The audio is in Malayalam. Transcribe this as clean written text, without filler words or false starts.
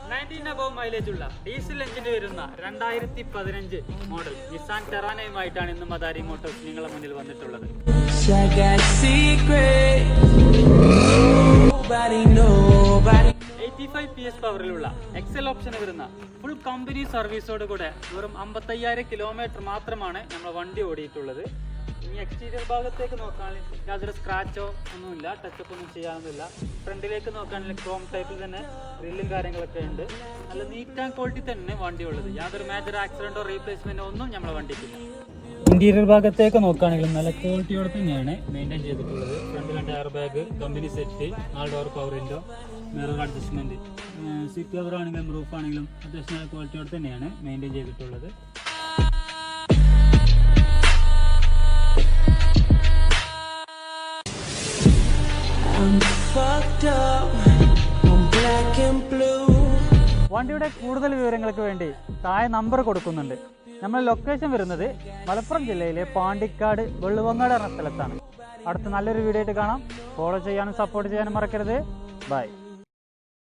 19 above മൈലേജ് ഉള്ള ഡീസൽ എഞ്ചിന് വരുന്ന 2015 മോഡൽ നിസാൻ ടെറാനയുമായിട്ടാണ് ഇന്ന് മദാരി മോട്ടോഴ്സ് നിങ്ങളുടെ മുന്നിൽ വന്നിട്ടുള്ളത്. 85 PS പവറിലുള്ള എക്സൽ ഓപ്ഷൻ വരുന്ന ഫുൾ കമ്പനി സർവീസോട് കൂടെ വെറും 55,000 കിലോമീറ്റർ മാത്രമാണ് നമ്മൾ വണ്ടി ഓടിയിട്ടുള്ളത്. ഇനി എക്സ്റ്റീരിയർ ഭാഗത്തേക്ക് നോക്കുകയാണെങ്കിൽ യാതൊരു സ്ക്രാച്ചോ ഒന്നുമില്ല, ടച്ചപ്പ് ഒന്നും ചെയ്യാനൊന്നുമില്ല. ഫ്രണ്ടിലേക്ക് നോക്കുകയാണെങ്കിൽ ക്രോം ടൈപ്പിൽ തന്നെ ഗ്രില്ലും കാര്യങ്ങളൊക്കെ ഉണ്ട്. നല്ല നീറ്റ് ആൻഡ് ക്വാളിറ്റി തന്നെ വണ്ടി ഉള്ളത്. യാതൊരു മേജർ ആക്സിഡന്റോ റീപ്ലേസ്മെന്റോ ഒന്നും നമ്മളെ വണ്ടിക്കില്ല. ഇന്റീരിയർ ഭാഗത്തേക്ക് നോക്കുകയാണെങ്കിൽ നല്ല ക്വാളിറ്റിയോടെ തന്നെയാണ് മെയിൻറ്റെയിൻ ചെയ്തിട്ടുള്ളത്. ഫ്രണ്ടിലെ air bag, company set, 4 door power window, mirror adjustment, seat cover ആണെങ്കിലും റൂഫ് ആണെങ്കിലും അത്യാവശ്യം നല്ല ക്വാളിറ്റിയോടെ തന്നെയാണ് മെയിൻറ്റെയിൻ ചെയ്തിട്ടുള്ളത്. വണ്ടിയുടെ കൂടുതൽ വിവരങ്ങൾക്ക് വേണ്ടി താഴെ നമ്പർ കൊടുക്കുന്നുണ്ട്. നമ്മൾ ലൊക്കേഷൻ വരുന്നത് മലപ്പുറം ജില്ലയിലെ പാണ്ടിക്കാട് വെള്ളുവങ്ങാട് എന്ന സ്ഥലത്താണ്. അടുത്ത നല്ലൊരു വീഡിയോ ആയിട്ട് കാണാം. ഫോളോ ചെയ്യാനും സപ്പോർട്ട് ചെയ്യാനും മറക്കരുത്. ബൈ.